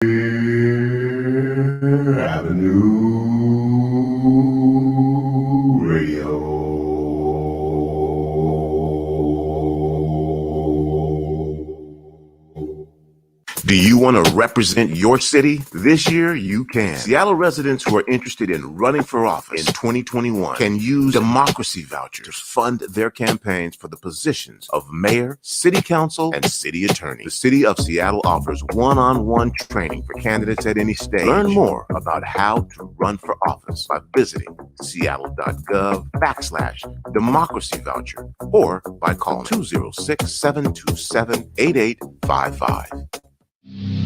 Avenue Radio. Do you want to represent your city? This year, you can. Seattle residents who are interested in running for office in 2021 can use democracy vouchers to fund their campaigns for the positions of mayor, city council, and city attorney. The city of Seattle offers one-on-one training for candidates at any stage. Learn more about how to run for office by visiting seattle.gov/democracy voucher or by calling 206-727-8855.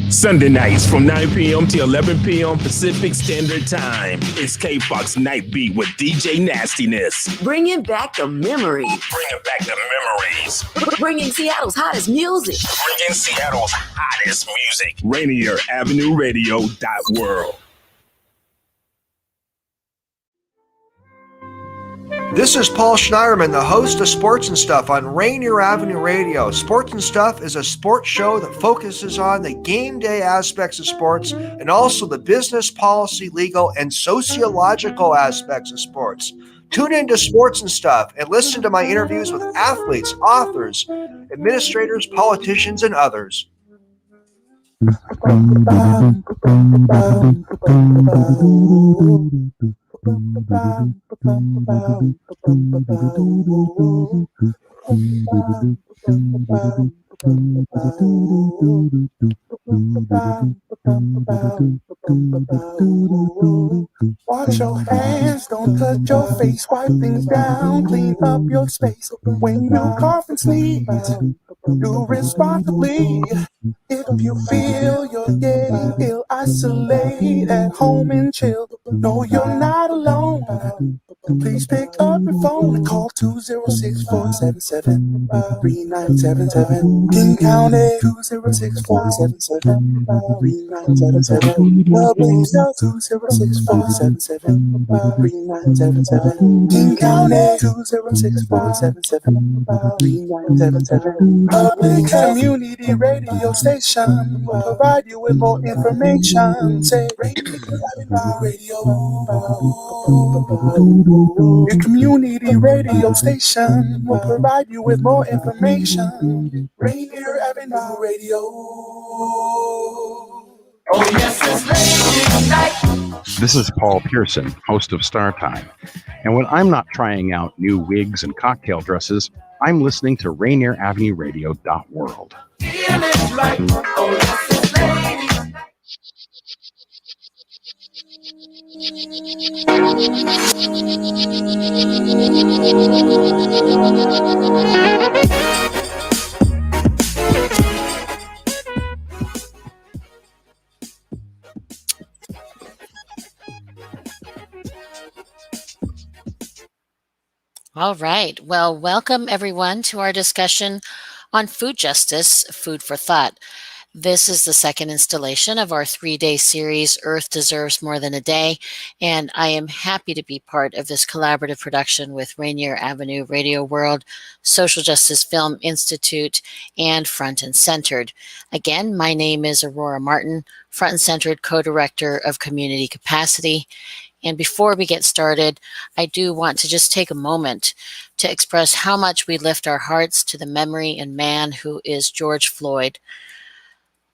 Sunday nights from 9 p.m. to 11 p.m. Pacific Standard Time. It's K-Fox Night Beat with DJ Nastiness. Bringing back the memories. Bringing back the memories. Bringing Seattle's hottest music. Bringing Seattle's hottest music. Rainier Avenue Radio .world. This is Paul Schneiderman, the host of Sports and Stuff on Rainier Avenue Radio. Sports and Stuff is a sports show that focuses on the game day aspects of sports and also the business, policy, legal, and sociological aspects of sports. Tune into Sports and Stuff and listen to my interviews with athletes, authors, administrators, politicians, and others. Wash your hands, don't touch your face, wipe things down, clean up your space. When you cough and sneeze, do responsibly. If you feel you're getting ill, isolate at home and chill. No, you're not alone. Please pick up your phone and call 206-477-3977. King County 206-477-3977. Public Cell 206-477-3977. King County 206-477-3977. Public Community Radio Station will provide you with more information. Say Radio. Your community radio station will provide you with more information. Rainier Avenue Radio. Oh, yes, it's ladies' night. This is Paul Pearson, host of Star Time. And when I'm not trying out new wigs and cocktail dresses, I'm listening to Rainier Avenue Radio .world. Right. Oh, yes, it's ladies' night. All right. Well, welcome everyone to our discussion on food justice, food for thought. This is the second installation of our 3-day series, Earth Deserves More Than a Day, and I am happy to be part of this collaborative production with Rainier Avenue Radio World, Social Justice Film Institute, and Front and Centered. Again, my name is Aurora Martin, Front and Centered co-director of Community Capacity. And before we get started, I do want to just take a moment to express how much we lift our hearts to the memory and man who is George Floyd.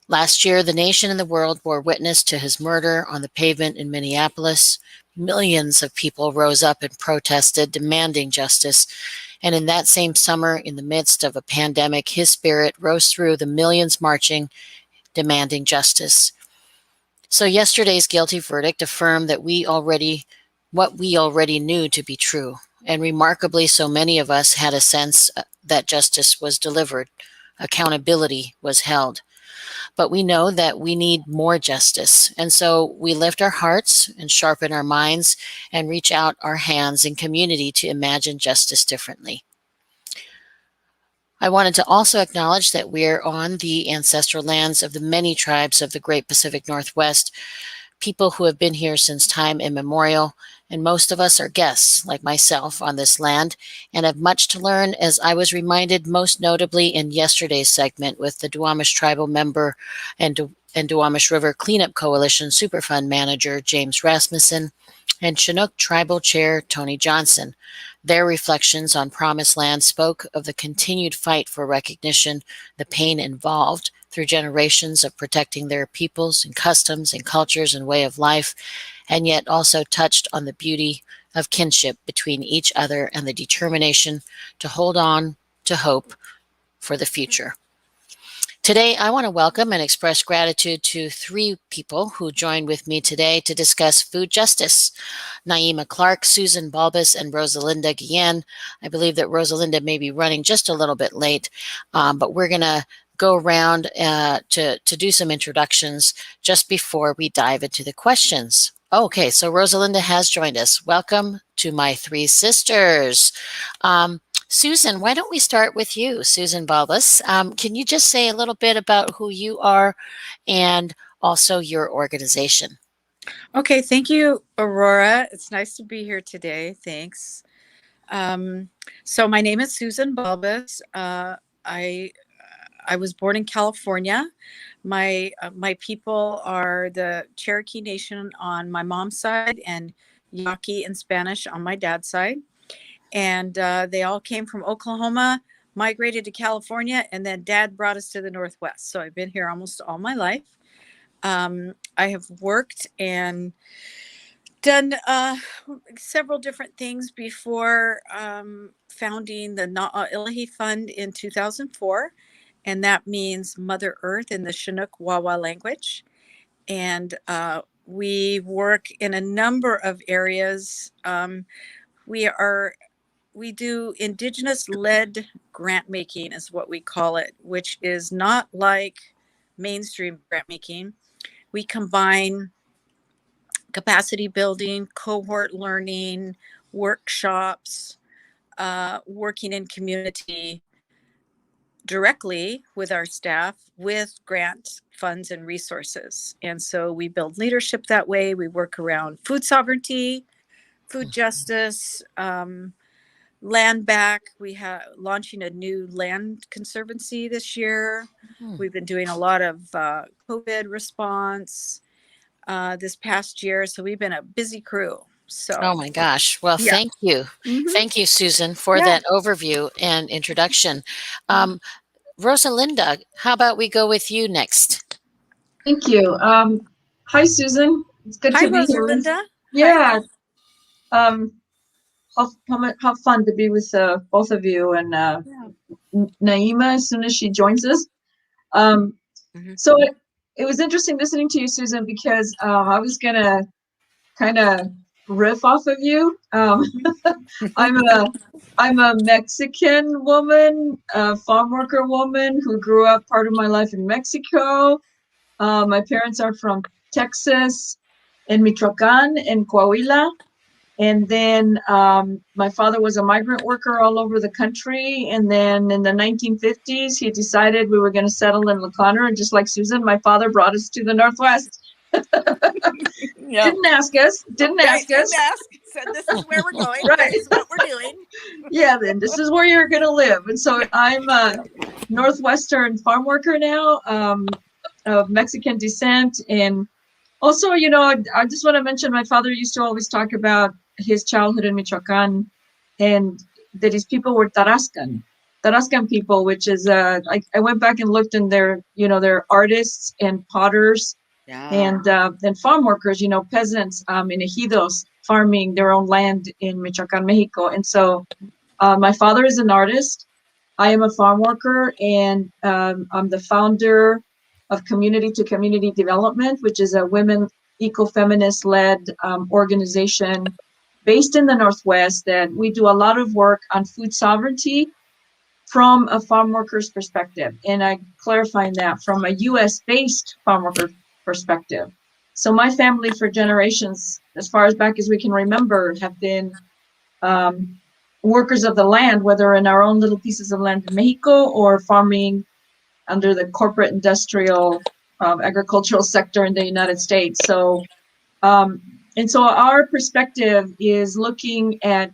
Last year, the nation and the world bore witness to his murder on the pavement in Minneapolis. Millions of people rose up and protested, demanding justice. And in that same summer, in the midst of a pandemic, his spirit rose through the millions marching, demanding justice. So yesterday's guilty verdict affirmed that what we already knew to be true. And remarkably, so many of us had a sense that justice was delivered, accountability was held. But we know that we need more justice. And so we lift our hearts and sharpen our minds and reach out our hands in community to imagine justice differently. I wanted to also acknowledge that we're on the ancestral lands of the many tribes of the Great Pacific Northwest, people who have been here since time immemorial, and most of us are guests, like myself, on this land, and have much to learn, as I was reminded most notably in yesterday's segment with the Duwamish Tribal member and Duwamish River Cleanup Coalition Superfund Manager James Rasmussen and Chinook Tribal Chair Tony Johnson. Their reflections on Promised Land spoke of the continued fight for recognition, the pain involved through generations of protecting their peoples and customs and cultures and way of life, and yet also touched on the beauty of kinship between each other and the determination to hold on to hope for the future. Today, I want to welcome and express gratitude to three people who joined with me today to discuss food justice. Nyema Clark, Susan Balbas, and Rosalinda Guillen. I believe that Rosalinda may be running just a little bit late, but we're going to go around to do some introductions just before we dive into the questions. Okay, so Rosalinda has joined us. Welcome to my three sisters. Susan, why don't we start with you, Susan Balbas? Can you just say a little bit about who you are and also your organization? Okay, thank you, Aurora. It's nice to be here today. Thanks. So my name is Susan Balbas. I was born in California. My people are the Cherokee Nation on my mom's side and Yaqui in Spanish on my dad's side. And they all came from Oklahoma, migrated to California, and then Dad brought us to the Northwest. So I've been here almost all my life. I have worked and done several different things before founding the Ilahee Fund in 2004. And that means Mother Earth in the Chinook Wawa language. And we work in a number of areas. We do Indigenous-led grant making is what we call it, which is not like mainstream grant making. We combine capacity building, cohort learning, workshops, working in community directly with our staff with grant funds and resources. And so we build leadership that way. We work around food sovereignty, food justice, land back. We have launching a new land conservancy this year. We've been doing a lot of COVID response this past year. So we've been a busy crew. So, oh my gosh. Well, yeah. Thank you. Mm-hmm. Thank you, Susan, for that overview and introduction. Rosalinda, how about we go with you next? Thank you. Hi, Susan. It's good to be here. Rosalinda. Yeah. How fun to be with both of you and Nyema as soon as she joins us. So it was interesting listening to you, Susan, because I was gonna kind of riff off of you. I'm a Mexican woman, a farm worker woman who grew up part of my life in Mexico. My parents are from Texas, in Michoacan, and Coahuila. And then my father was a migrant worker all over the country. And then in the 1950s, he decided we were going to settle in La Conner. And just like Susan, my father brought us to the Northwest. Didn't ask us. Didn't ask. Said, this is where we're going. Right. This is what we're doing. Yeah, then this is where you're going to live. And so I'm a Northwestern farm worker now, of Mexican descent. And also, you know, I just want to mention my father used to always talk about his childhood in Michoacan and that his people were Tarascan people, which is, I went back and looked and they're artists and potters and farm workers, peasants in ejidos farming their own land in Michoacan, Mexico. And so my father is an artist. I am a farm worker and I'm the founder of Community to Community Development, which is a women ecofeminist-led organization based in the Northwest that we do a lot of work on food sovereignty from a farm worker's perspective. And I clarifying that from a US-based farm worker perspective. So my family for generations, as far as back as we can remember, have been workers of the land, whether in our own little pieces of land in Mexico or farming under the corporate industrial agricultural sector in the United States. So And so our perspective is looking at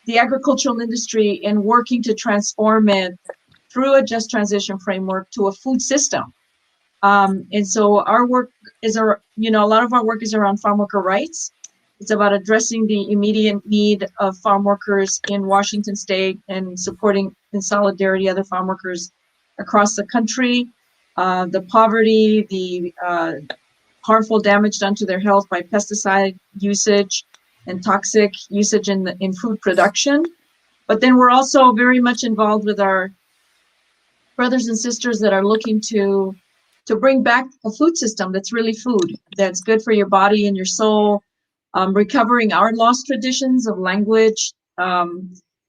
the agricultural industry and working to transform it through a just transition framework to a food system. And so our work is, a lot of our work is around farm worker rights. It's about addressing the immediate need of farm workers in Washington state and supporting in solidarity other farm workers across the country. The poverty, the harmful damage done to their health by pesticide usage and toxic usage in food production. But then we're also very much involved with our brothers and sisters that are looking to bring back a food system that's really food, that's good for your body and your soul, recovering our lost traditions of language,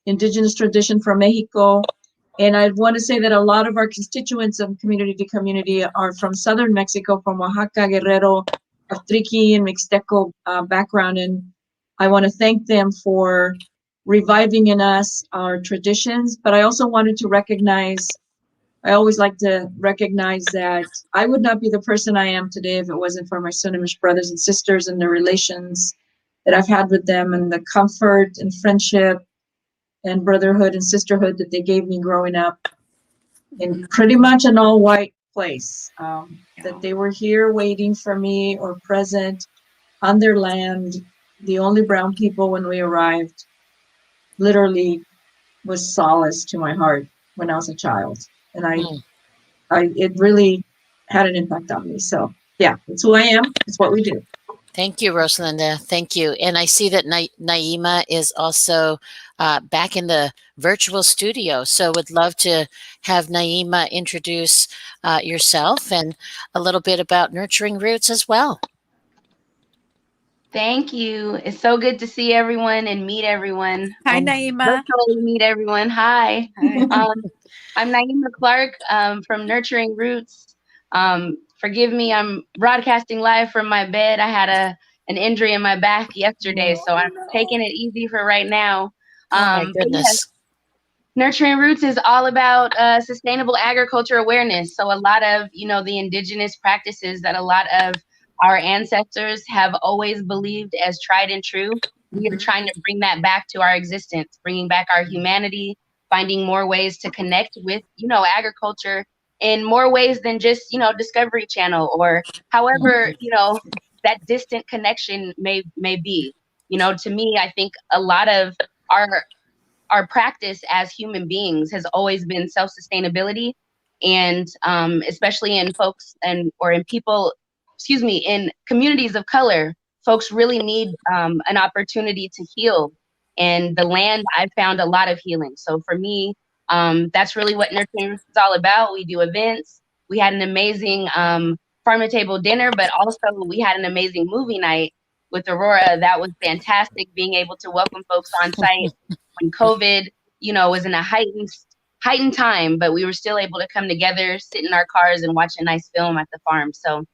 indigenous tradition from Mexico. And I want to say that a lot of our constituents of community to community are from southern Mexico, from Oaxaca, Guerrero, of Triqui and Mixteco background. And I want to thank them for reviving in us our traditions. But I also wanted to recognize, I always like to recognize that I would not be the person I am today if it wasn't for my Sunamish brothers and sisters and the relations that I've had with them and the comfort and friendship and brotherhood and sisterhood that they gave me growing up in pretty much an all-white place. That they were here waiting for me or present on their land. The only brown people when we arrived literally was solace to my heart when I was a child. And it really had an impact on me. So yeah, it's who I am. It's what we do. Thank you, Rosalinda. Thank you. And I see that Nyema is also back in the virtual studio. So would love to have Nyema introduce yourself and a little bit about Nurturing Roots as well. Thank you. It's so good to see everyone and meet everyone. Hi, Nyema. Virtually meet everyone. Hi. I'm Nyema Clark from Nurturing Roots. Forgive me, I'm broadcasting live from my bed. I had an injury in my back yesterday, so I'm taking it easy for right now. Oh my goodness. Yes, Nurturing Roots is all about sustainable agriculture awareness. So a lot of, the indigenous practices that a lot of our ancestors have always believed as tried and true. We are trying to bring that back to our existence, bringing back our humanity, finding more ways to connect with, agriculture in more ways than just, Discovery Channel or however, that distant connection may be. To me, I think a lot of our practice as human beings has always been self-sustainability, and especially in folks or in people, in communities of color, folks really need an opportunity to heal. And the land, I've found a lot of healing. So for me, that's really what Nurturing Roots is all about. We do events. We had an amazing farm to table dinner, but also we had an amazing movie night with Aurora. That was fantastic, being able to welcome folks on site when COVID, was in a heightened time, but we were still able to come together, sit in our cars and watch a nice film at the farm. So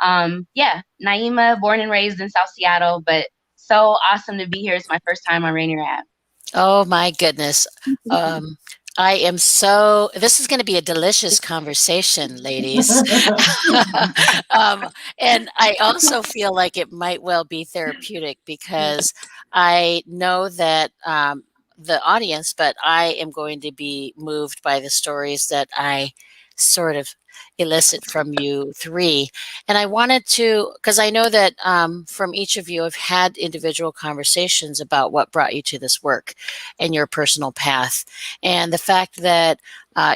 Nyema, born and raised in South Seattle, but so awesome to be here. It's my first time on Rainier App. Oh my goodness. This is going to be a delicious conversation, ladies. And I also feel like it might well be therapeutic because I know that the audience, but I am going to be moved by the stories that I sort of elicit from you three. And I wanted to, because I know that from each of you have had individual conversations about what brought you to this work and your personal path. And the fact that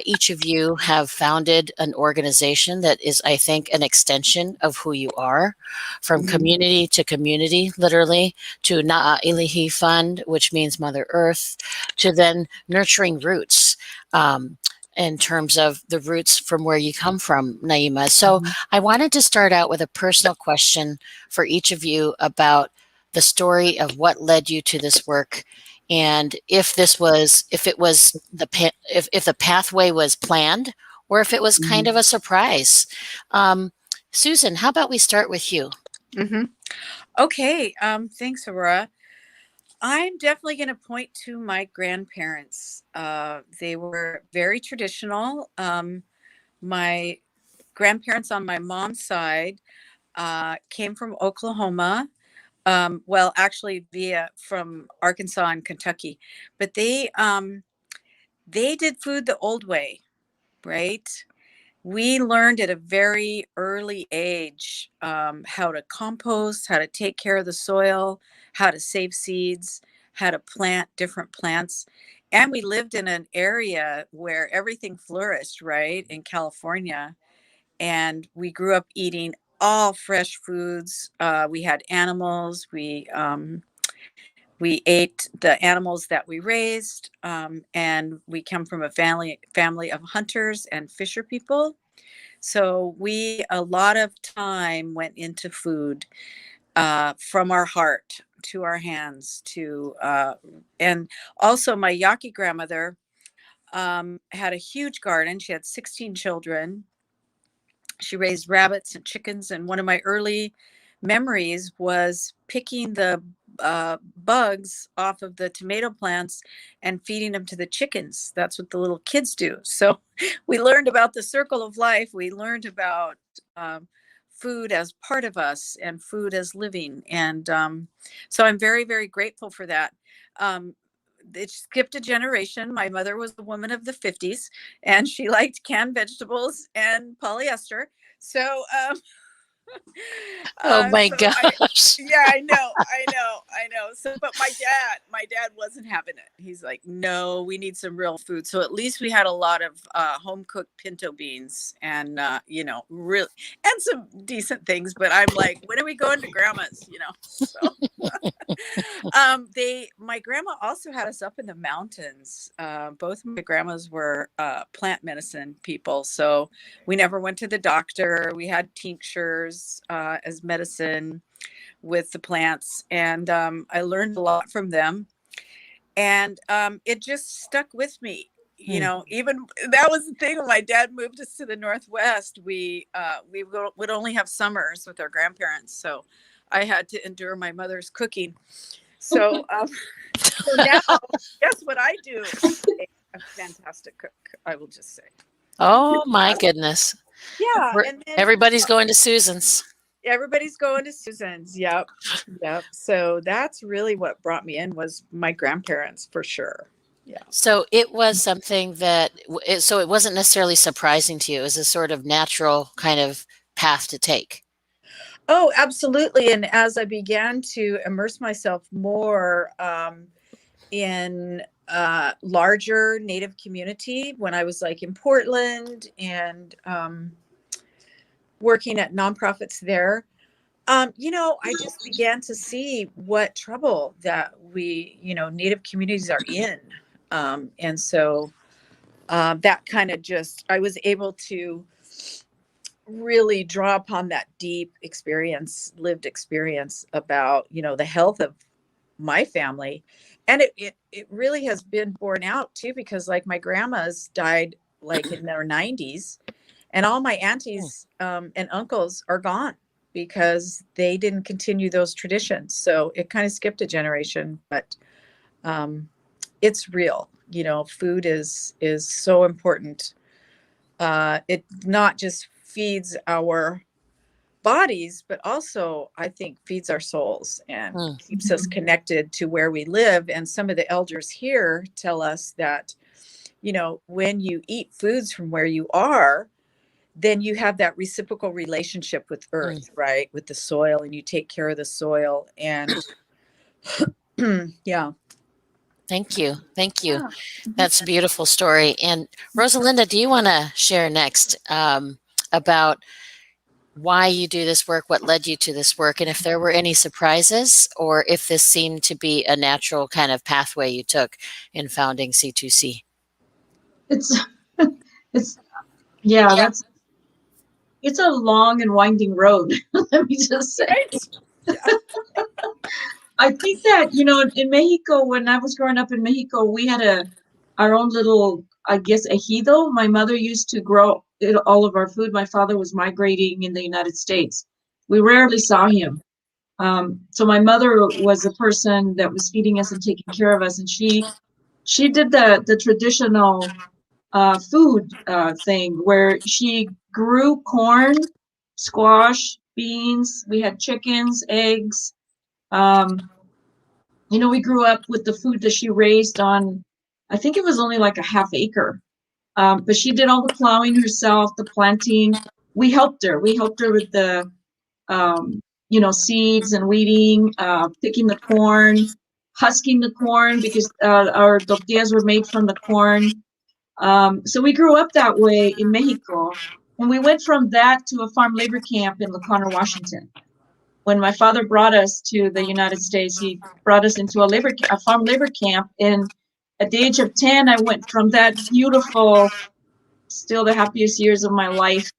each of you have founded an organization that is, I think, an extension of who you are, from community to community, literally, to Na'a Ilahee Fund, which means Mother Earth, to then Nurturing Roots. In terms of the roots from where you come from, Nyema. So I wanted to start out with a personal question for each of you about the story of what led you to this work, and if the pathway was planned, or if it was kind of a surprise. Susan, how about we start with you? Okay. Thanks, Aurora. I'm definitely going to point to my grandparents. They were very traditional. My grandparents on my mom's side came from Oklahoma. Well, actually from Arkansas and Kentucky, but they did food the old way, right? We learned at a very early age how to compost, how to take care of the soil, how to save seeds, how to plant different plants. And we lived in an area where everything flourished, right, in California. And we grew up eating all fresh foods. We had animals. We ate the animals that we raised, and we come from a family of hunters and fisher people. So a lot of time went into food, from our heart to our hands and also my Yaqui grandmother had a huge garden. She had 16 children. She raised rabbits and chickens. And one of my early memories was picking the bugs off of the tomato plants and feeding them to the chickens. That's what the little kids do. So we learned about the circle of life. We learned about food as part of us and food as living. And so I'm very, very grateful for that. It skipped a generation. My mother was a woman of the 50s, and she liked canned vegetables and polyester. So, Oh my so gosh. yeah, I know. So, but my dad wasn't having it. He's like, no, we need some real food. So at least we had a lot of home cooked pinto beans and, really, and some decent things. But I'm like, when are we going to grandma's, So, my grandma also had us up in the mountains. Both my grandmas were plant medicine people. So we never went to the doctor. We had tinctures as medicine with the plants. And I learned a lot from them. And it just stuck with me. Even that was the thing when my dad moved us to the Northwest, we would only have summers with our grandparents. So I had to endure my mother's cooking. So, so now, guess what I do? A fantastic cook, I will just say. Oh my goodness. Yeah. And then, everybody's going to Susan's. Everybody's going to Susan's. Yep. So that's really what brought me in was my grandparents for sure. Yeah. So it was something so it wasn't necessarily surprising to you. It was a sort of natural kind of path to take. Oh, absolutely. And as I began to immerse myself more in larger Native community, when I was like in Portland and working at nonprofits there, I just began to see what trouble that Native communities are in. And so that kind of I was able to really draw upon that deep lived experience about, the health of my family. And it really has been borne out too, because like my grandmas died like in their 90s, and all my aunties and uncles are gone because they didn't continue those traditions. So it kind of skipped a generation, but it's real. Food is so important. It not just feeds our bodies, but also I think feeds our souls and keeps us connected to where we live. And some of the elders here tell us that, when you eat foods from where you are, then you have that reciprocal relationship with earth, right? With the soil, and you take care of the soil. And yeah. Thank you. That's a beautiful story. And Rosalinda, do you want to share next about why you do this work, what led you to this work, and if there were any surprises, or if this seemed to be a natural kind of pathway you took in founding C2C? It's a long and winding road. Let me just say. I think that, in Mexico, when I was growing up in Mexico, we had our own little, I guess, ejido. My mother used to grow all of our food. My father was migrating in the United States. We rarely saw him. So my mother was the person that was feeding us and taking care of us. And she did the traditional food thing where she grew corn, squash, beans. We had chickens, eggs. We grew up with the food that she raised on, I think it was only like a half acre. But she did all the plowing herself, the planting. We helped her. We helped her with the, seeds and weeding, picking the corn, husking the corn because our tortillas were made from the corn. So we grew up that way in Mexico. And we went from that to a farm labor camp in Lacona, Washington. When my father brought us to the United States, he brought us into a farm labor camp. And at the age of 10, I went from that beautiful, still the happiest years of my life,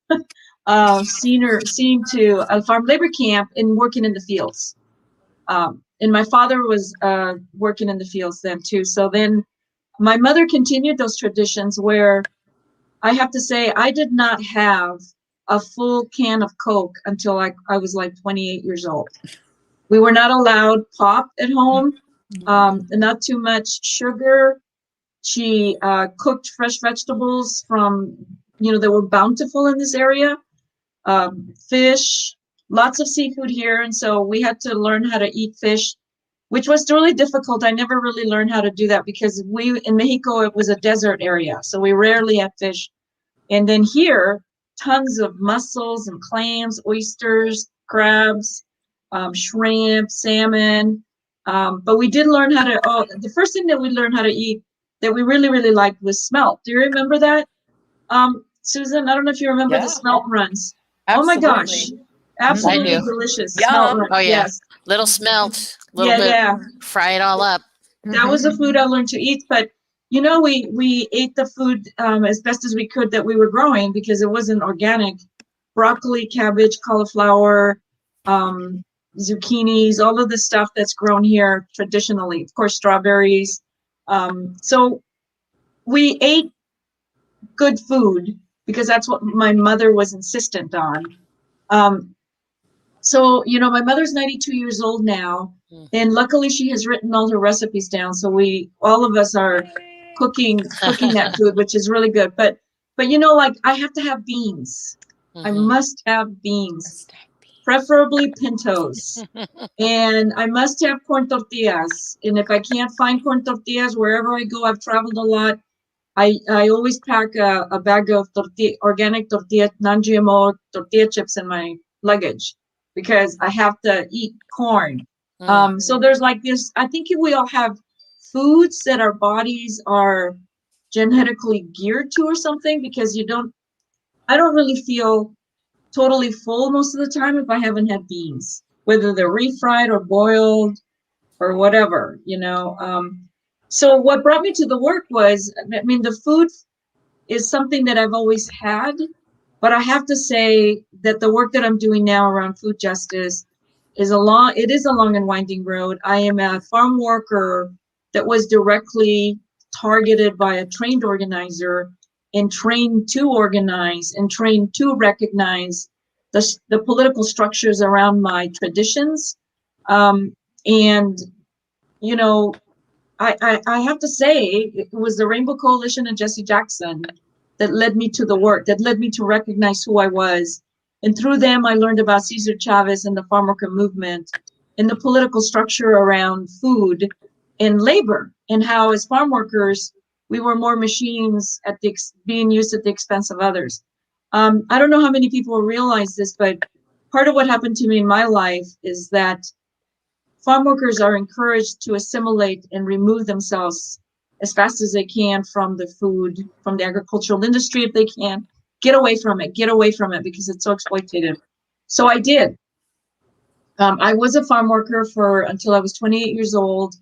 seeing to a farm labor camp and working in the fields. And my father was working in the fields then too. So then my mother continued those traditions where I have to say I did not have a full can of Coke until I was like 28 years old. We were not allowed pop at home, not too much sugar. She cooked fresh vegetables from, that were bountiful in this area, fish, lots of seafood here. And so we had to learn how to eat fish, which was really difficult. I never really learned how to do that because in Mexico, it was a desert area. So we rarely had fish. And then here, tons of mussels and clams, oysters, crabs, shrimp, salmon. But we did learn how to, the first thing that we learned how to eat that we really, really liked was smelt. Do you remember that? Susan, I don't know if you remember the smelt runs. Absolutely. Oh my gosh. Absolutely delicious. Smelt runs. Oh yeah. Yes. Little smelt, little bit, fry it all up. That was the food I learned to eat. But we ate the food as best as we could that we were growing because it wasn't organic. Broccoli, cabbage, cauliflower, zucchinis, all of the stuff that's grown here traditionally. Of course, strawberries. So we ate good food because that's what my mother was insistent on. So, my mother's 92 years old now, and luckily she has written all her recipes down. So all of us are cooking that food, which is really good. But like I have to have beans. I must have beans, preferably pintos. And I must have corn tortillas. And if I can't find corn tortillas, wherever I go, I've traveled a lot. I always pack a bag of organic tortilla, non-GMO tortilla chips in my luggage because I have to eat corn. So there's like this, I think we all have foods that our bodies are genetically geared to or something because I don't really feel totally full most of the time if I haven't had beans, whether they're refried or boiled or whatever, So what brought me to the work was, the food is something that I've always had, but I have to say that the work that I'm doing now around food justice is a long and winding road. I am a farm worker that was directly targeted by a trained organizer and trained to organize and trained to recognize the political structures around my traditions. I have to say, it was the Rainbow Coalition and Jesse Jackson that led me to the work, that led me to recognize who I was. And through them, I learned about Cesar Chavez and the farm worker movement and the political structure around food and labor, and how as farm workers, we were more machines being used at the expense of others. I don't know how many people realize this, but part of what happened to me in my life is that farm workers are encouraged to assimilate and remove themselves as fast as they can from the food, from the agricultural industry if they can. Get away from it because it's so exploitative. So I did. I was a farm worker until I was 28 years old,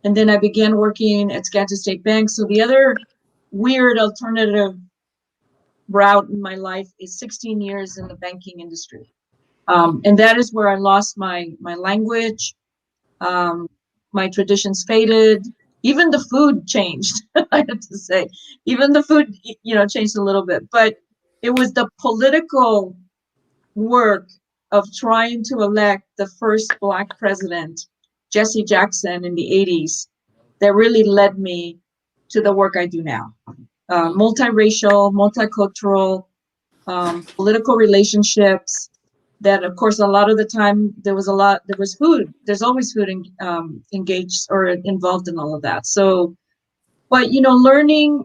and then I began working at Skagit State Bank. So the other weird alternative route in my life is 16 years in the banking industry. And that is where I lost my language. My traditions faded. Even the food changed, I have to say. Even the food, changed a little bit. But it was the political work of trying to elect the first Black president, Jesse Jackson, in the 80s, that really led me to the work I do now. Multiracial, multicultural, political relationships, that of course a lot of the time there was food. There's always food engaged or involved in all of that. So, but learning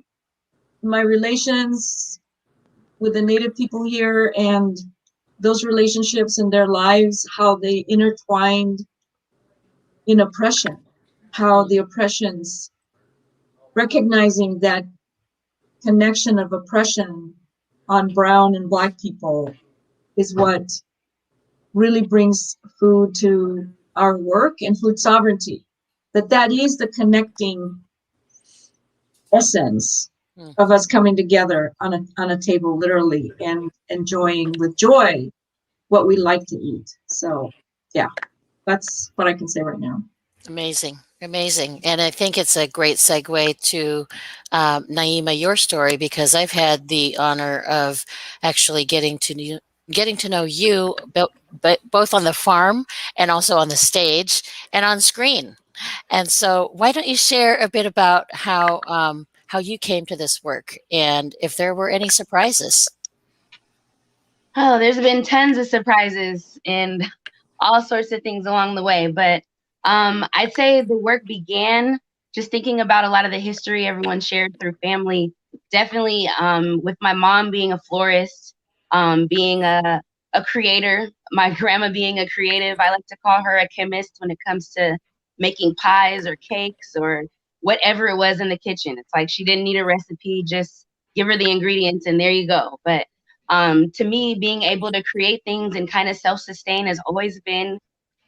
my relations with the native people here and those relationships in their lives, how they intertwined in oppression, how the oppressions, recognizing that connection of oppression on brown and black people is what really brings food to our work and food sovereignty. That is the connecting essence of us coming together on a table, literally, and enjoying with joy what we like to eat. So yeah, that's what I can say right now. Amazing. Amazing. And I think it's a great segue to Nyema, your story, because I've had the honor of actually getting to know you, both on the farm and also on the stage and on screen. And so why don't you share a bit about how you came to this work and if there were any surprises? Oh, there's been tons of surprises and all sorts of things along the way. But I'd say the work began just thinking about a lot of the history everyone shared through family. Definitely with my mom being a florist, being a creator, my grandma being a creative. I like to call her a chemist when it comes to making pies or cakes or whatever it was in the kitchen. It's like she didn't need a recipe, just give her the ingredients and there you go. But to me, being able to create things and kind of self-sustain has always been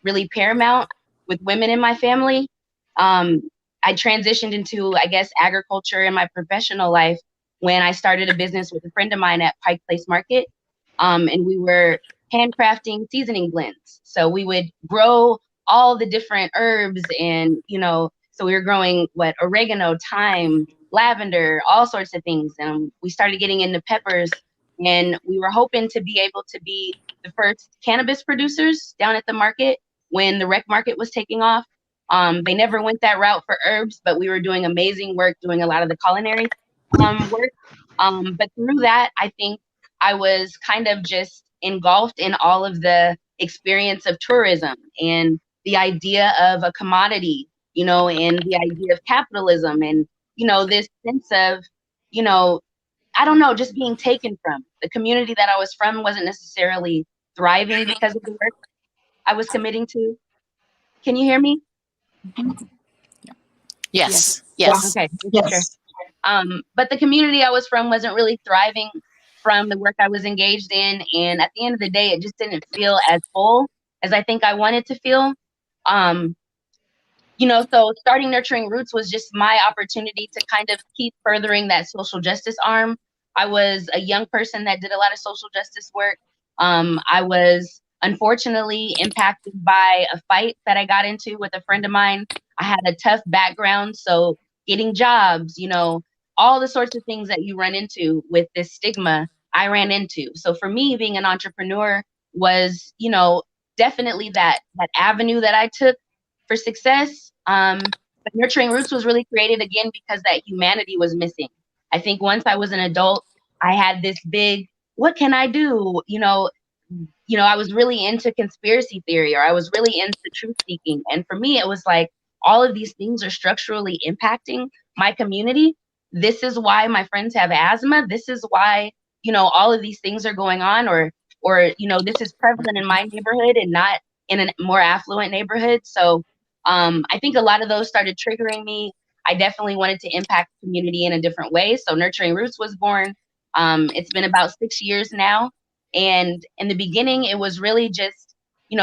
really paramount with women in my family. I transitioned into, I guess, agriculture in my professional life when I started a business with a friend of mine at Pike Place Market. And we were handcrafting seasoning blends. So we would grow all the different herbs and, so we were growing oregano, thyme, lavender, all sorts of things. And we started getting into peppers. And we were hoping to be able to be the first cannabis producers down at the market when the rec market was taking off. They never went that route for herbs, but we were doing amazing work, doing a lot of the culinary work. But through that, I think I was kind of just engulfed in all of the experience of tourism and the idea of a commodity, and the idea of capitalism and, this sense of, I don't know, just being taken from. The community that I was from wasn't necessarily thriving because of the work I was committing to. Can you hear me? Yes. Yes. Okay. Yes. But the community I was from wasn't really thriving from the work I was engaged in. And at the end of the day, it just didn't feel as full as I think I wanted to feel. So starting Nurturing Roots was just my opportunity to kind of keep furthering that social justice arm. I was a young person that did a lot of social justice work. I was unfortunately impacted by a fight that I got into with a friend of mine. I had a tough background, so getting jobs, all the sorts of things that you run into with this stigma, I ran into. So for me, being an entrepreneur was, definitely that avenue that I took for success. But Nurturing Roots was really created again because that humanity was missing. I think once I was an adult, I had this big, what can I do? I was really into conspiracy theory, or I was really into truth seeking. And for me, it was like, all of these things are structurally impacting my community. This is why my friends have asthma. This is why, all of these things are going on, or, this is prevalent in my neighborhood and not in a more affluent neighborhood. So I think a lot of those started triggering me. I definitely wanted to impact the community in a different way. So Nurturing Roots was born. It's been about 6 years now. And in the beginning, it was really just,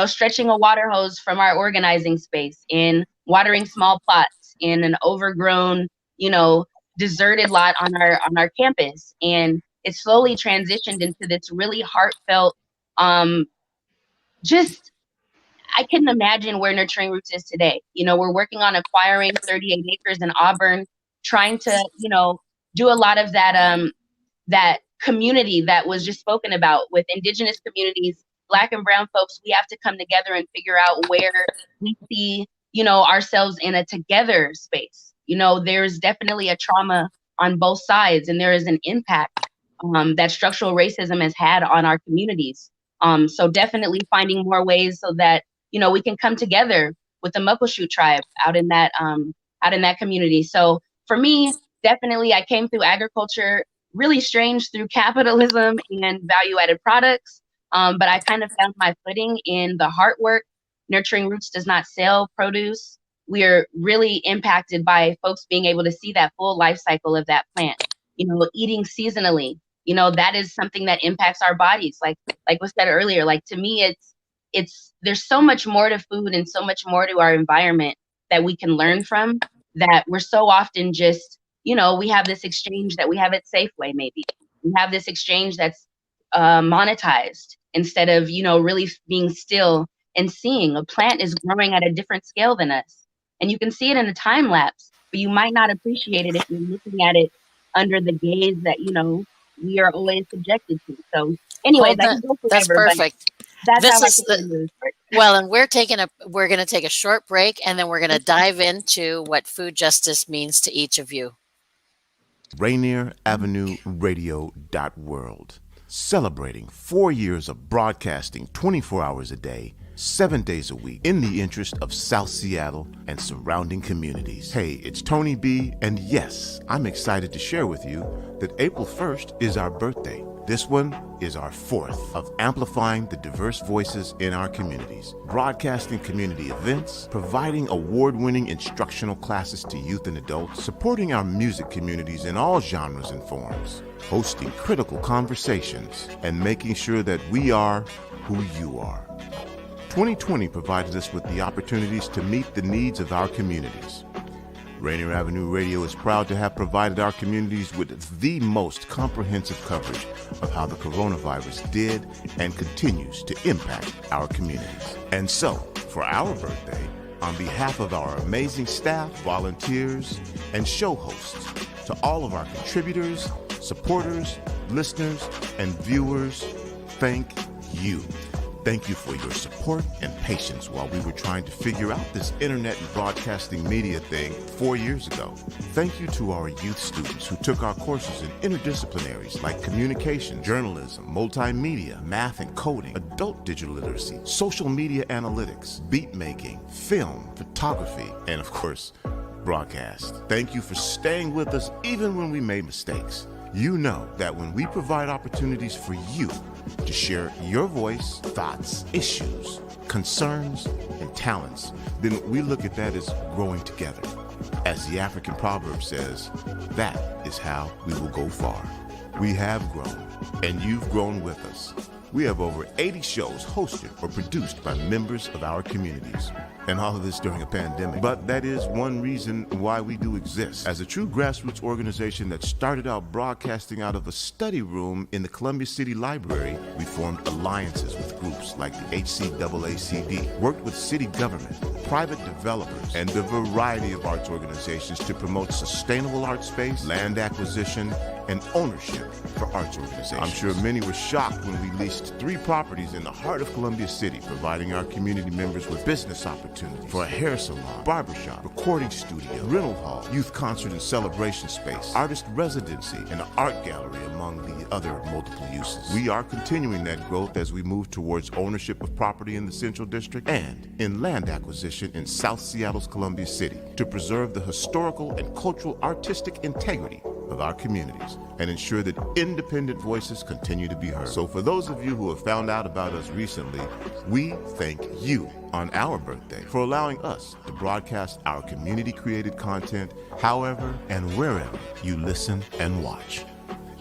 stretching a water hose from our organizing space and watering small plots in an overgrown, deserted lot on our campus. And it slowly transitioned into this really heartfelt, I couldn't imagine where Nurturing Roots is today. We're working on acquiring 38 acres in Auburn, trying to, do a lot of that community that was just spoken about with indigenous communities, Black and brown folks. We have to come together and figure out where we see, ourselves in a together space. There's definitely a trauma on both sides, and there is an impact that structural racism has had on our communities. So definitely finding more ways so that, we can come together with the Muckleshoot tribe out in that community. So for me, definitely I came through agriculture, really strange through capitalism and value-added products. But I kind of found my footing in the heart work. Nurturing Roots does not sell produce. We are really impacted by folks being able to see that full life cycle of that plant. Eating seasonally, that is something that impacts our bodies. Like was said earlier, like to me, there's so much more to food and so much more to our environment that we can learn from, that we're so often just, we have this exchange that we have at Safeway, maybe. We have this exchange that's monetized instead of, really being still and seeing a plant is growing at a different scale than us. And you can see it in a time lapse, but you might not appreciate it if you're looking at it under the gaze that, we are always subjected to. So anyway, that can go forever. That's perfect. That's This how is I can well, and we're going to take a short break, and then we're going to dive into what food justice means to each of you. Rainier Avenue Radio World, celebrating 4 years of broadcasting 24 hours a day, 7 days a week, in the interest of South Seattle and surrounding communities. Hey, it's Tony B, and yes, I'm excited to share with you that April 1st is our birthday. This one is our 4th of amplifying the diverse voices in our communities, broadcasting community events, providing award-winning instructional classes to youth and adults, supporting our music communities in all genres and forms, hosting critical conversations, and making sure that we are who you are. 2020 provided us with the opportunities to meet the needs of our communities. Rainier Avenue Radio is proud to have provided our communities with the most comprehensive coverage of how the coronavirus did and continues to impact our communities. And so, for our birthday, on behalf of our amazing staff, volunteers, and show hosts, to all of our contributors, supporters, listeners, and viewers, thank you. Thank you for your support and patience while we were trying to figure out this internet and broadcasting media thing 4 years ago. Thank you to our youth students who took our courses in interdisciplinaries like communication, journalism, multimedia, math and coding, adult digital literacy, social media analytics, beat making, film, photography, and of course, broadcast. Thank you for staying with us even when we made mistakes. You know that when we provide opportunities for you to share your voice, thoughts, issues, concerns, and talents, then we look at that as growing together. As the African proverb says, that is how we will go far. We have grown, and you've grown with us. We have over 80 shows hosted or produced by members of our communities. And all of this during a pandemic. But that is one reason why we do exist. As a true grassroots organization that started out broadcasting out of a study room in the Columbia City Library, we formed alliances with groups like the HCAACD, worked with city government, private developers, and a variety of arts organizations to promote sustainable art space, land acquisition, and ownership for arts organizations. I'm sure many were shocked when we leased 3 properties in the heart of Columbia City, providing our community members with business opportunities for a hair salon, barbershop, recording studio, rental hall, youth concert and celebration space, artist residency, and an art gallery, among the other multiple uses. We are continuing that growth as we move towards ownership of property in the Central District and in land acquisition in South Seattle's Columbia City to preserve the historical and cultural artistic integrity of our communities and ensure that independent voices continue to be heard. So for those of you who have found out about us recently, we thank you on our birthday for allowing us to broadcast our community-created content however and wherever you listen and watch.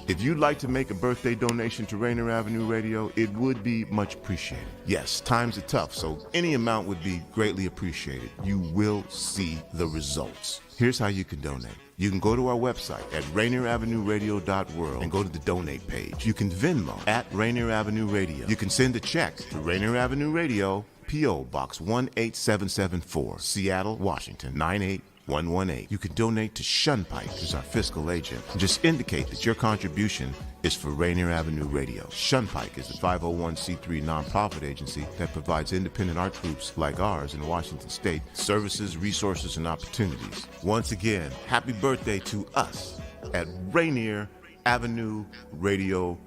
If you'd like to make a birthday donation to Rainier Avenue Radio, it would be much appreciated. Yes, times are tough, so any amount would be greatly appreciated. You will see the results. Here's how you can donate. You can go to our website at rainieravenueradio.world and go to the donate page. You can Venmo at Rainier Avenue Radio. You can send a check to Rainier Avenue Radio, P.O. Box 18774, Seattle, Washington, 98118. You can donate to Shunpike, who's our fiscal agent. Just indicate that your contribution is for Rainier Avenue Radio. Shunpike is a 501c3 nonprofit agency that provides independent art groups like ours in Washington State services, resources, and opportunities. Once again, happy birthday to us at Rainier Avenue Radio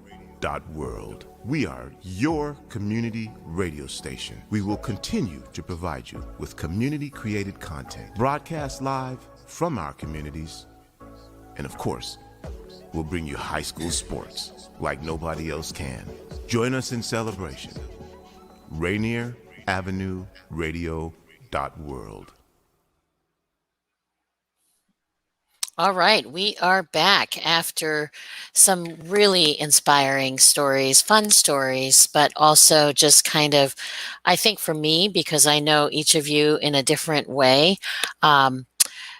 World. We are your community radio station. We will continue to provide you with community-created content, broadcast live from our communities, and of course, we'll bring you high school sports like nobody else can. Join us in celebration. Rainier Avenue Radio .world. All right, we are back after some really inspiring stories, fun stories, but also just kind of, I think for me, because I know each of you in a different way,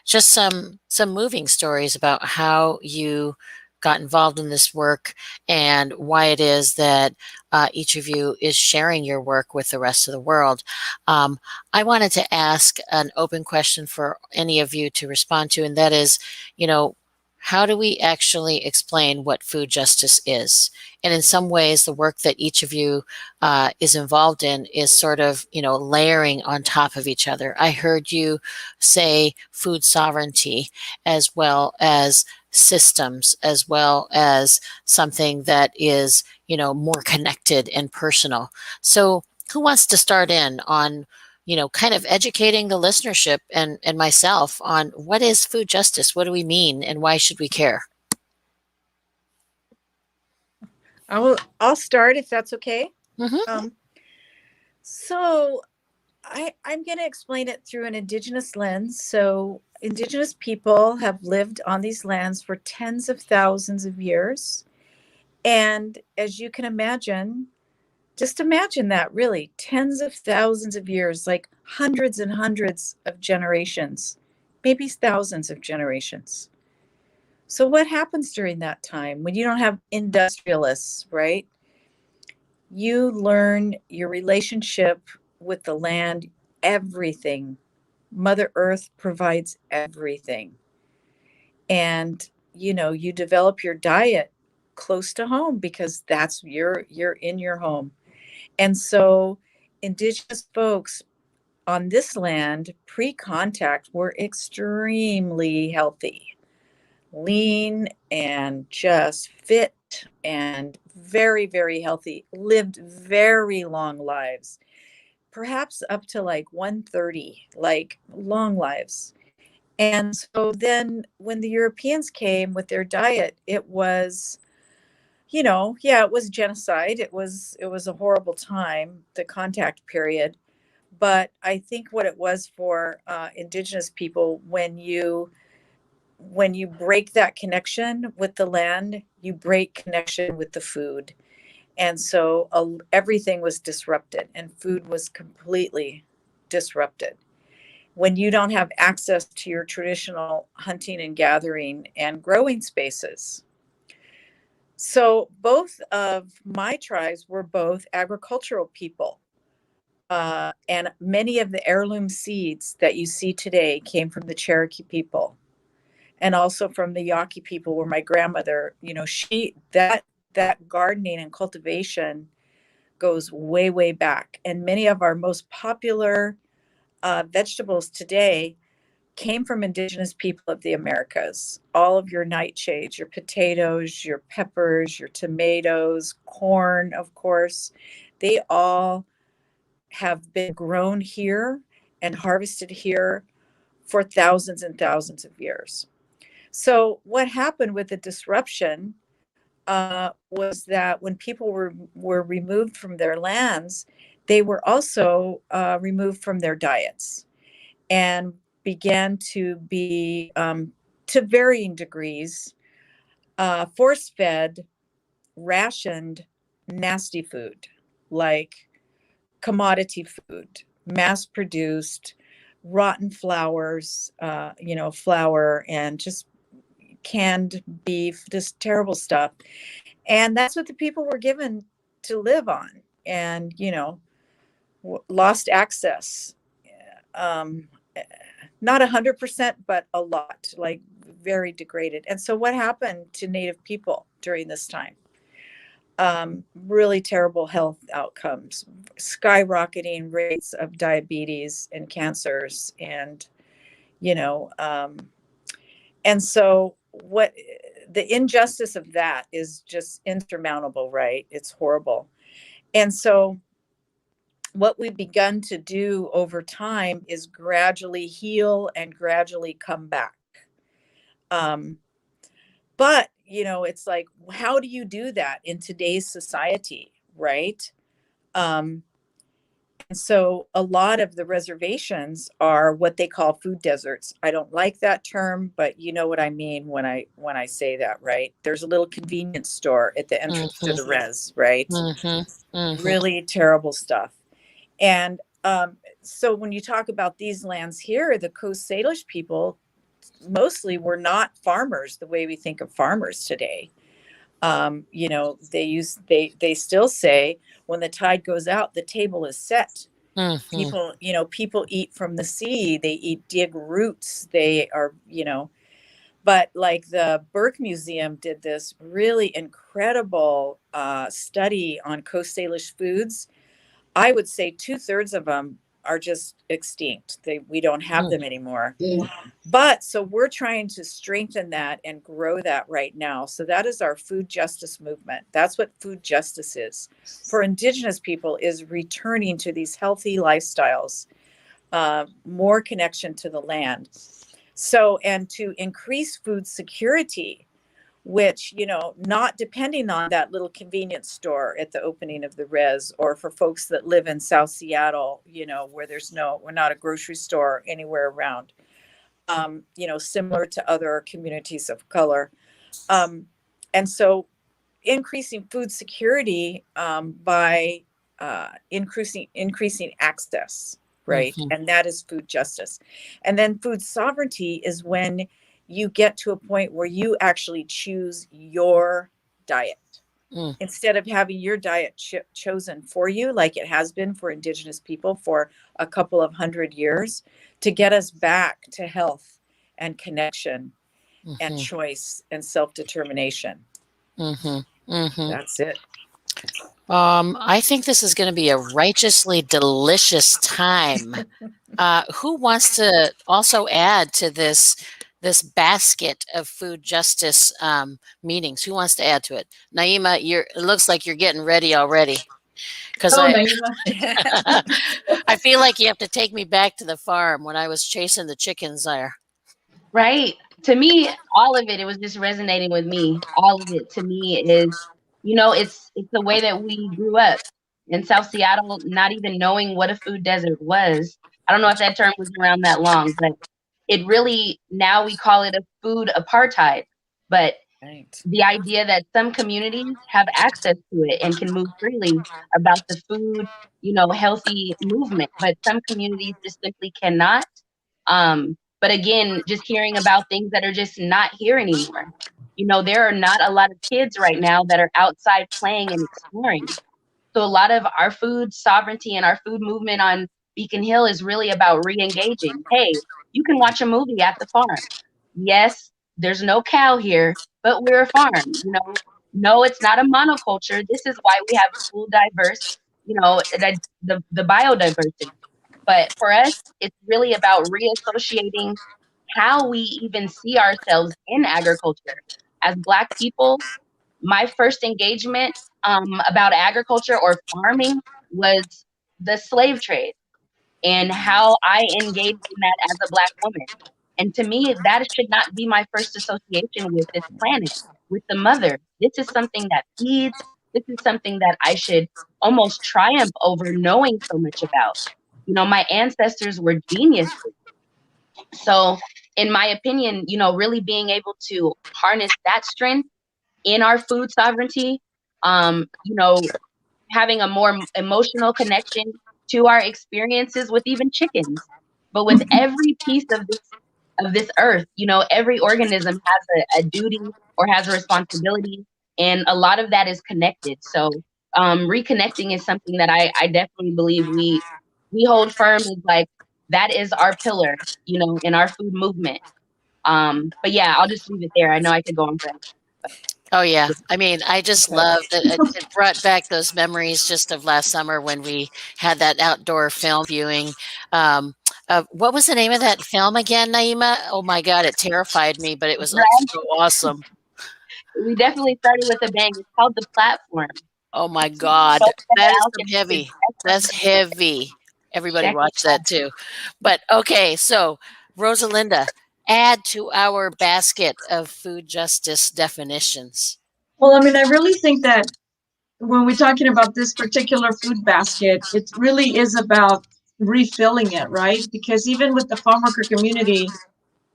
just some moving stories about how you got involved in this work and why it is that each of you is sharing your work with the rest of the world. I wanted to ask an open question for any of you to respond to, and that is, how do we actually explain what food justice is? And in some ways, the work that each of you is involved in is sort of, layering on top of each other. I heard you say food sovereignty as well as systems, as well as something that is, more connected and personal. So who wants to start in on, kind of educating the listenership and myself on what is food justice? What do we mean and why should we care? I'll start if that's okay. Mm-hmm. So I'm going to explain it through an Indigenous lens. So Indigenous people have lived on these lands for tens of thousands of years. And as you can imagine, just imagine that, really, tens of thousands of years, like hundreds and hundreds of generations, maybe thousands of generations. So what happens during that time when you don't have industrialists, right? You learn your relationship with the land, everything. Mother Earth provides everything. And, you develop your diet close to home because that's you're in your home. And so Indigenous folks on this land pre-contact were extremely healthy, lean and just fit and very, very healthy, lived very long lives, perhaps up to like 130, like long lives. And so then when the Europeans came with their diet, it was, it was genocide. It was a horrible time, the contact period. But I think what it was for Indigenous people, when you break that connection with the land, you break connection with the food. And so everything was disrupted and food was completely disrupted. When you don't have access to your traditional hunting and gathering and growing spaces. So both of my tribes were both agricultural people. And many of the heirloom seeds that you see today came from the Cherokee people and also from the Yaqui people, where my grandmother, that gardening and cultivation goes way, way back. And many of our most popular vegetables today came from Indigenous people of the Americas. All of your nightshades, your potatoes, your peppers, your tomatoes, corn, of course, they all have been grown here and harvested here for thousands and thousands of years. So what happened with the disruption was that when people were removed from their lands, they were also removed from their diets and began to be, to varying degrees, force-fed, rationed, nasty food, like commodity food, mass-produced, rotten flours, flour and just canned beef, just terrible stuff. And that's what the people were given to live on, and, lost access. Not 100%, but a lot, like very degraded. And so what happened to Native people during this time? Really terrible health outcomes, skyrocketing rates of diabetes and cancers. And, and so what the injustice of that is just insurmountable, right? It's horrible. And so what we've begun to do over time is gradually heal and gradually come back. But, you know, it's like, how do you do that in today's society, right? And so a lot of the reservations are what they call food deserts. I don't like that term, but you know what I mean when I say that, right? There's a little convenience store at the entrance to the res, right? Really terrible stuff. And so when you talk about these lands here, the Coast Salish people mostly were not farmers the way we think of farmers today. You know, they still say when the tide goes out, the table is set. People, you know, people eat from the sea, they dig roots, they are, you know, but like the Burke Museum did this really incredible study on Coast Salish foods. I would say 2/3 of them are just extinct. We don't have them anymore. But so we're trying to strengthen that and grow that right now. So that is our food justice movement. That's what food justice is for Indigenous people, is returning to these healthy lifestyles, more connection to the land. So, and to increase food security, which, you know, not depending on that little convenience store at the opening of the res, or for folks that live in South Seattle, you know, where we're not a grocery store anywhere around, you know, similar to other communities of color. And so increasing food security by increasing access, right? And that is food justice. And then food sovereignty is when you get to a point where you actually choose your diet instead of having your diet chosen for you, like it has been for Indigenous people for a couple of 100 years, to get us back to health and connection and choice and self-determination. That's it. I think this is going to be a righteously delicious time. Who wants to also add to this basket of food justice meetings? Who wants to add to it? Nyema, it looks like you're getting ready already. Because I feel like you have to take me back to the farm when I was chasing the chickens there. Right. To me, all of it was just resonating with me. All of it to me is, you know, it's the way that we grew up in South Seattle, not even knowing what a food desert was. I don't know if that term was around that long, but it really, now we call it a food apartheid. But the idea that some communities have access to it and can move freely about the food, you know, healthy movement, but some communities just simply cannot. But again, just hearing about things that are just not here anymore. You know, there are not a lot of kids right now that are outside playing and exploring. So a lot of our food sovereignty and our food movement on Beacon Hill is really about re-engaging. Hey, you can watch a movie at the farm. Yes, there's no cow here, but we're a farm. You know, no, it's not a monoculture. This is why we have full diverse, you know, the biodiversity. But for us, it's really about reassociating how we even see ourselves in agriculture. As Black people, my first engagement about agriculture or farming was the slave trade and how I engaged in that as a Black woman. And to me, that should not be my first association with this planet, with the mother. This is something that feeds. This is something that I should almost triumph over knowing so much about. You know, my ancestors were geniuses. So in my opinion, you know, really being able to harness that strength in our food sovereignty, you know, having a more emotional connection to our experiences with even chickens, but with every piece of this earth, you know, every organism has a duty or has a responsibility, and a lot of that is connected. So reconnecting is something that I definitely believe we hold firm, is like, that is our pillar, you know, in our food movement. But yeah, I'll just leave it there. I know I could go on forever. Oh, yeah. I mean, I just love that it brought back those memories just of last summer when we had that outdoor film viewing. What was the name of that film again, Nyema? Oh, my God, it terrified me, but it was so awesome. We definitely started with a bang. It's called The Platform. Oh my God, Check that that is out. some heavy. That's heavy. Everybody Check watch that too. But okay, so Rosalinda, add to our basket of food justice definitions. Well, I mean, I really think that when we're talking about this particular food basket, it really is about refilling it, right? Because even with the farm worker community,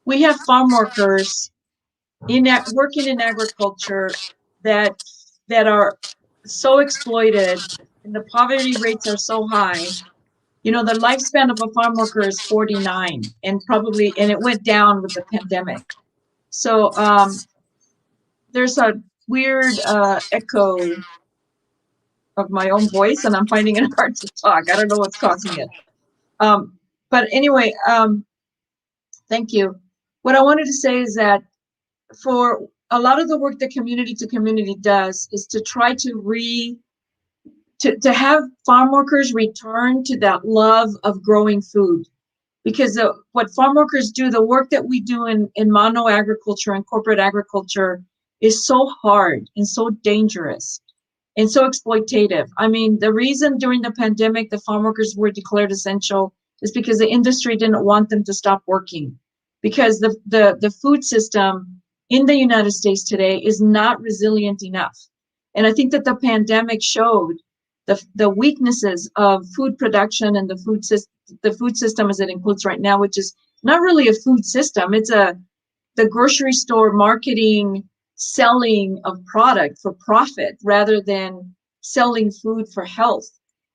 we have farm workers working in agriculture that are so exploited, and the poverty rates are so high. You know, the lifespan of a farm worker is 49, and it went down with the pandemic. So there's a weird echo of my own voice, and I'm finding it hard to talk. I don't know what's causing it. But anyway, thank you. What I wanted to say is that for a lot of the work that community to community does is to try to have farm workers return to that love of growing food. Because what farm workers do, the work that we do in mono agriculture and corporate agriculture is so hard and so dangerous and so exploitative. I mean, the reason during the pandemic the farm workers were declared essential is because the industry didn't want them to stop working, because the food system in the United States today is not resilient enough. And I think that the pandemic showed the weaknesses of food production and the food system as it includes right now, which is not really a food system. It's the grocery store marketing, selling of product for profit rather than selling food for health.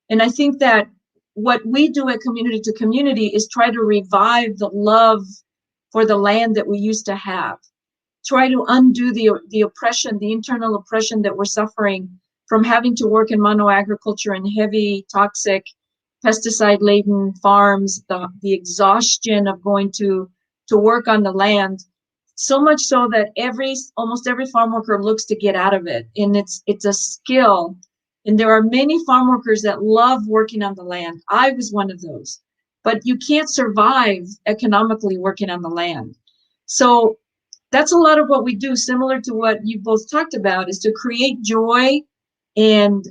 And I think that what we do at community to community is try to revive the love for the land that we used to have, try to undo the oppression, the internal oppression that we're suffering from having to work in mono agriculture and heavy, toxic, pesticide-laden farms, the exhaustion of going to work on the land, so much so that almost every farm worker looks to get out of it. And it's a skill. And there are many farm workers that love working on the land. I was one of those. But you can't survive economically working on the land. So that's a lot of what we do, similar to what you both talked about, is to create joy and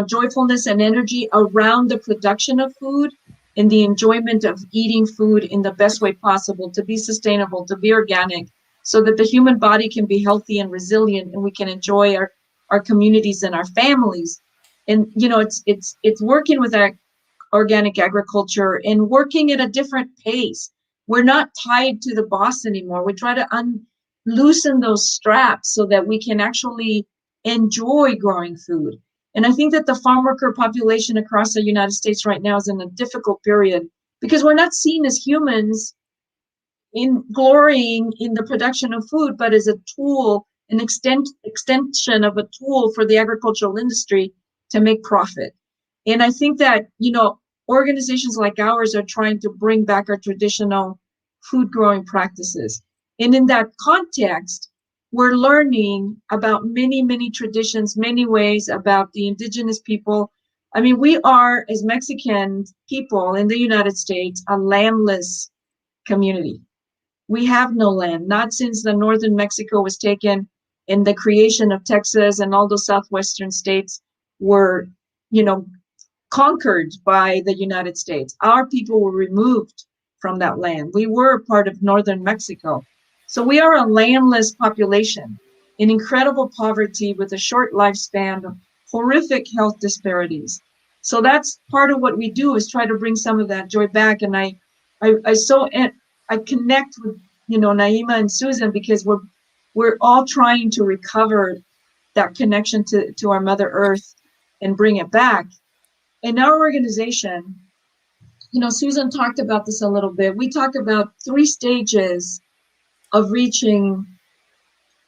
joyfulness and energy around the production of food and the enjoyment of eating food in the best way possible, to be sustainable, to be organic, so that the human body can be healthy and resilient, and we can enjoy our communities and our families. And it's working with that organic agriculture and working at a different pace. We're not tied to the boss anymore. We try to loosen those straps so that we can actually enjoy growing food. And I think that the farm worker population across the United States right now is in a difficult period because we're not seen as humans in glorying in the production of food, but as a tool, an extension of a tool for the agricultural industry to make profit. And I think that, organizations like ours are trying to bring back our traditional food growing practices. And in that context, we're learning about many, many traditions, many ways about the indigenous people. I mean, we are, as Mexican people in the United States, a landless community. We have no land, not since the northern Mexico was taken and the creation of Texas and all those southwestern states were, conquered by the United States. Our people were removed from that land. We were a part of northern Mexico. So we are a landless population in incredible poverty with a short lifespan, horrific health disparities. So that's part of what we do, is try to bring some of that joy back. And I connect with, Nyema and Susan, because we're all trying to recover that connection to our Mother Earth and bring it back. In our organization, Susan talked about this a little bit. We talk about 3 stages of reaching,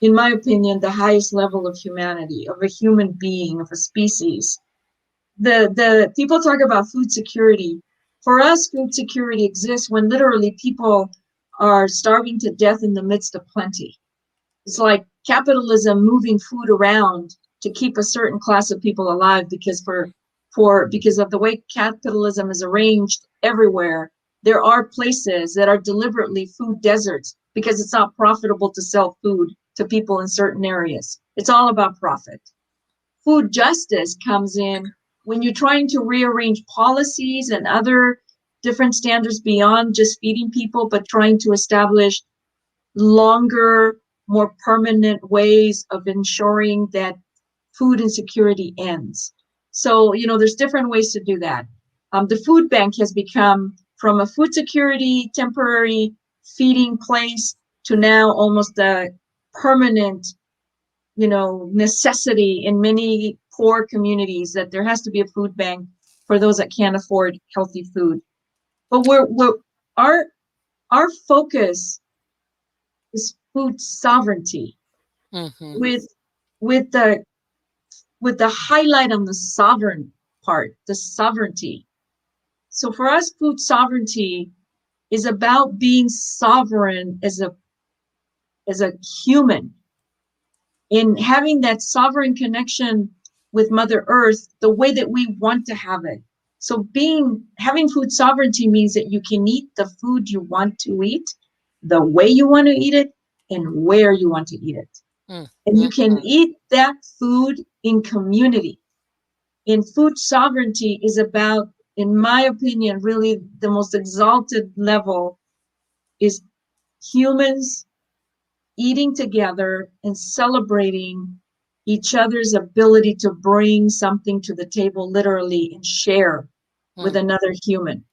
in my opinion, the highest level of humanity, of a human being, of a species. The people talk about food security. For us, food security exists when literally people are starving to death in the midst of plenty. It's like capitalism moving food around to keep a certain class of people alive, because because of the way capitalism is arranged everywhere, there are places that are deliberately food deserts because it's not profitable to sell food to people in certain areas. It's all about profit. Food justice comes in when you're trying to rearrange policies and other different standards beyond just feeding people, but trying to establish longer, more permanent ways of ensuring that food insecurity ends. So, there's different ways to do that. The food bank has become from a food security, temporary feeding place to now almost a permanent, necessity in many poor communities that there has to be a food bank for those that can't afford healthy food. But our focus is food sovereignty, with the highlight on the sovereign part, the sovereignty. So for us, food sovereignty is about being sovereign as a human, in having that sovereign connection with Mother Earth the way that we want to have it. So having food sovereignty means that you can eat the food you want to eat, the way you want to eat it, and where you want to eat it. And you can eat that food in community. And food sovereignty is about, in my opinion, really the most exalted level is humans eating together and celebrating each other's ability to bring something to the table, literally, and share with another human.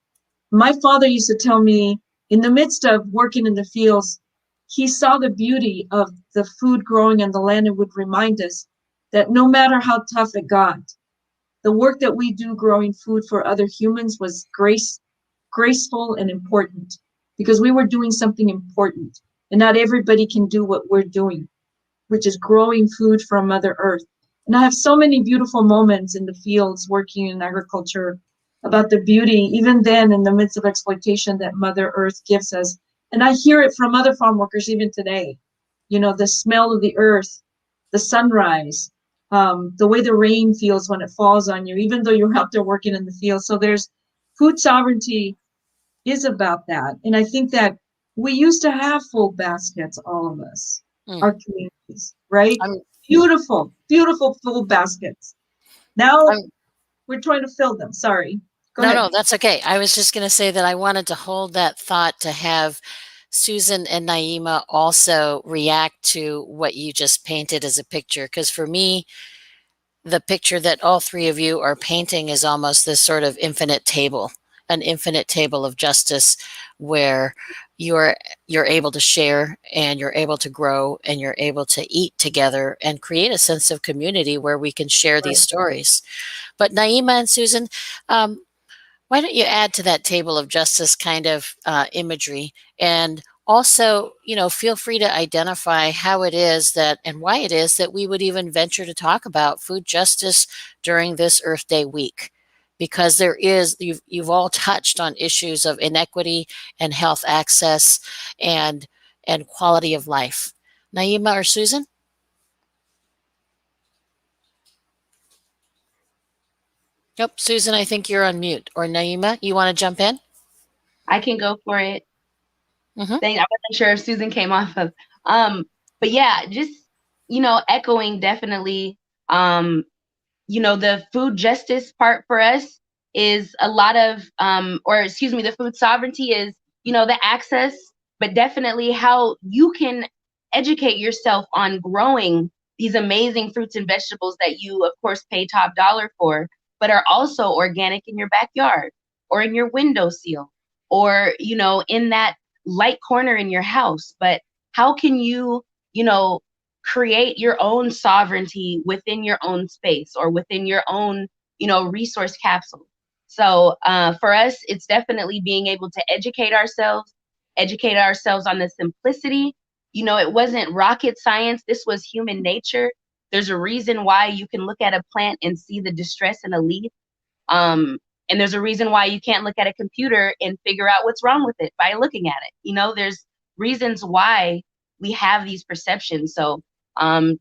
My father used to tell me, in the midst of working in the fields, he saw the beauty of the food growing on the land and would remind us that no matter how tough it got, the work that we do growing food for other humans was graceful and important, because we were doing something important. And not everybody can do what we're doing, which is growing food from Mother Earth. And I have so many beautiful moments in the fields working in agriculture about the beauty, even then in the midst of exploitation, that Mother Earth gives us. And I hear it from other farm workers even today. The smell of the earth, the sunrise, the way the rain feels when it falls on you, even though you're out there working in the field. So there's food sovereignty is about that. And I think that we used to have full baskets, all of us, our communities, right? Beautiful, beautiful full baskets. Now we're trying to fill them. Sorry. Go ahead. No, that's okay. I was just going to say that I wanted to hold that thought to have Susan and Nyema also react to what you just painted as a picture. Because for me, the picture that all three of you are painting is almost this sort of infinite table, an infinite table of justice, where you're able to share and you're able to grow and you're able to eat together and create a sense of community where we can share these stories. But Nyema and Susan, why don't you add to that table of justice kind of imagery, and also, feel free to identify how it is that and why it is that we would even venture to talk about food justice during this Earth Day week, because you've all touched on issues of inequity and health access and quality of life. Nyema or Susan? Nope, Susan, I think you're on mute. Or Nyema, you want to jump in? I can go for it. I wasn't sure if Susan came off of. But yeah, just, echoing definitely, the food justice part for us is a lot of, the food sovereignty is, the access, but definitely how you can educate yourself on growing these amazing fruits and vegetables that you, of course, pay top dollar for, but are also organic in your backyard or in your windowsill or, in that light corner in your house. But how can you, create your own sovereignty within your own space or within your own, resource capsule? So for us, it's definitely being able to educate ourselves on the simplicity. It wasn't rocket science. This was human nature. There's a reason why you can look at a plant and see the distress in a leaf. And there's a reason why you can't look at a computer and figure out what's wrong with it by looking at it. There's reasons why we have these perceptions. So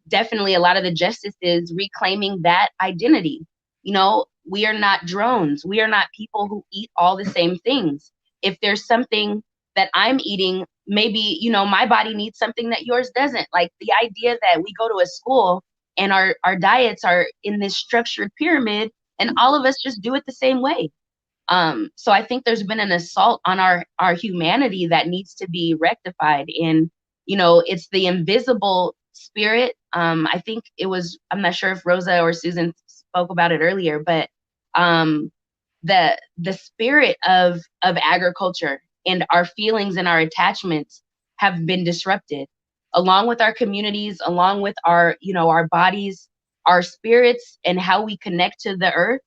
definitely a lot of the justice is reclaiming that identity. We are not drones. We are not people who eat all the same things. If there's something that I'm eating maybe, you know, my body needs something that yours doesn't. Like the idea that we go to a school and our diets are in this structured pyramid and all of us just do it the same way. So I think there's been an assault on our humanity that needs to be rectified. And, you know, it's the invisible spirit. I think it was, I'm not sure if Rosa or Susan spoke about it earlier, but the spirit of agriculture and our feelings and our attachments have been disrupted, along with our communities, along with our, you know, our bodies, our spirits, and how we connect to the earth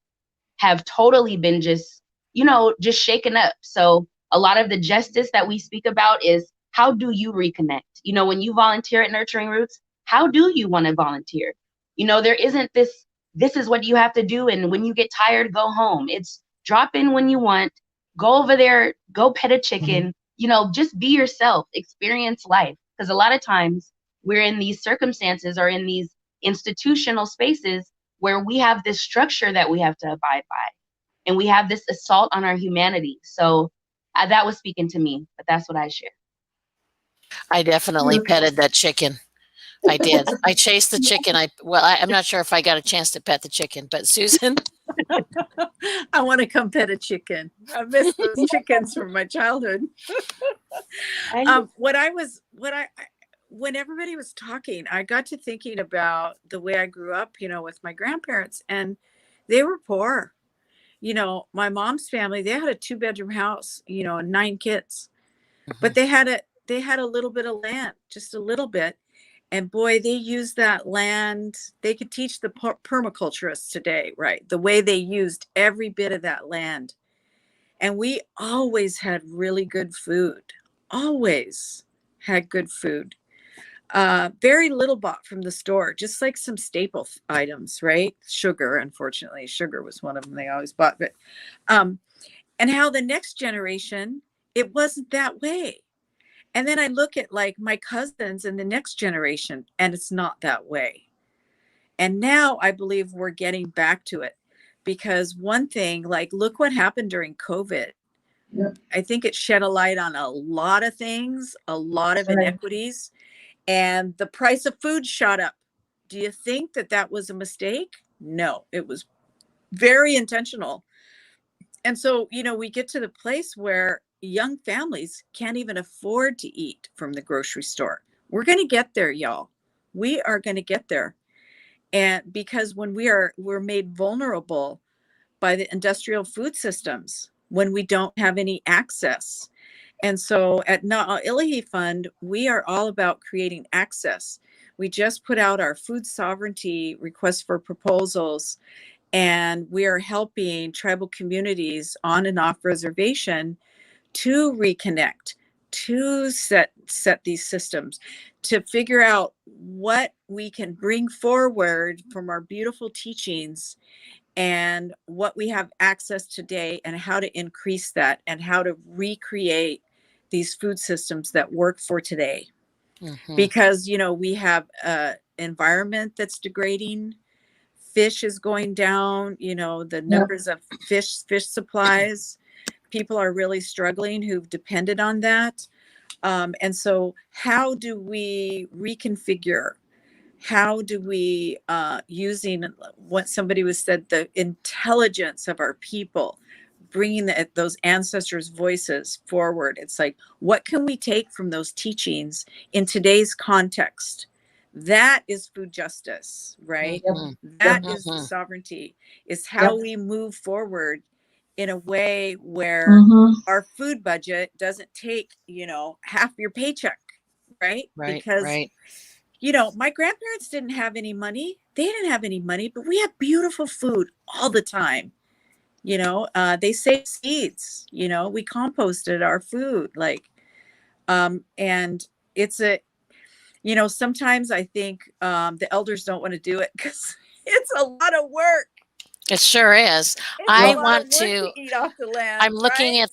have totally been just, you know, just shaken up. So a lot of the justice that we speak about is, how do you reconnect? You know, when you volunteer at Nurturing Roots, how do you want to volunteer? You know, there isn't this is what you have to do, and when you get tired, go home. It's drop in when you want, go over there, go pet a chicken, you know, just be yourself, experience life. Because a lot of times we're in these circumstances or in these institutional spaces where we have this structure that we have to abide by, and we have this assault on our humanity. So that was speaking to me, but that's what I share. I definitely petted that chicken. I did. I chased the chicken. I'm not sure if I got a chance to pet the chicken, but Susan. I want to come pet a chicken. I miss those chickens from my childhood. When everybody was talking, I got to thinking about the way I grew up, you know, with my grandparents, and they were poor. You know, my mom's family, they had a 2-bedroom house, you know, and 9 kids, but they had a little bit of land, just a little bit. And boy, they used that land. They could teach the permaculturists today, right? The way they used every bit of that land. And we always had really good food, always had good food. Very little bought from the store, just like some staple items, right? Sugar, unfortunately, sugar was one of them they always bought. But, and how the next generation, it wasn't that way. And then I look at like my cousins in the next generation, and it's not that way. And now I believe we're getting back to it, because one thing, like, look what happened during COVID. Yep. I think it shed a light on a lot of things, a lot of inequities, and the price of food shot up. Do you think that was a mistake? No, it was very intentional. And so, you know, we get to the place where young families can't even afford to eat from the grocery store. We're going to get there, y'all. We are going to get there. And because when we're made vulnerable by the industrial food systems, when we don't have any access. And so at Ilahee Fund, we are all about creating access. We just put out our food sovereignty request for proposals, and we are helping tribal communities on and off reservation to reconnect, to set these systems, to figure out what we can bring forward from our beautiful teachings and what we have access today, and how to increase that, and how to recreate these food systems that work for today. Mm-hmm. Because, you know, we have an environment that's degrading. Fish is going down, you know, the numbers of fish supplies. People are really struggling who've depended on that. And so how do we reconfigure? How do we, using what somebody was said, the intelligence of our people, bringing those ancestors' voices forward? It's like, what can we take from those teachings in today's context? That is food justice, right? Mm-hmm. That is the sovereignty, is how we move forward in a way where our food budget doesn't take, you know, half your paycheck, right? Because, you know, my grandparents didn't have any money. They didn't have any money, but we have beautiful food all the time. You know, they saved seeds, you know, we composted our food, like, and it's you know, sometimes I think the elders don't want to do it because it's a lot of work. It sure is. I want to eat off the land. I'm looking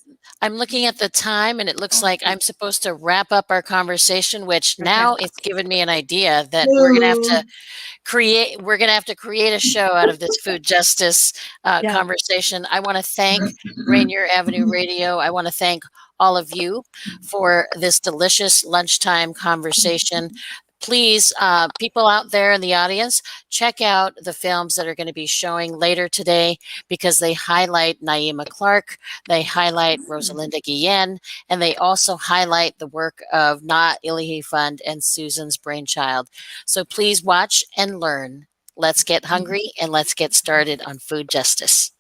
I'm looking at the time, and it looks like I'm supposed to wrap up our conversation, which now it's given me an idea that we're going to have to create a show out of this food justice conversation. I want to thank Rainier Avenue Radio. I want to thank all of you for this delicious lunchtime conversation. Please, people out there in the audience, check out the films that are going to be showing later today, because they highlight Nyema Clark, they highlight Rosalinda Guillen, and they also highlight the work of Ilahee Fund and Susan's brainchild. So please watch and learn. Let's get hungry and let's get started on food justice.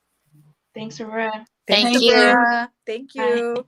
Thanks, Aurora. Thank Thanks, you. Aurora. Thank you.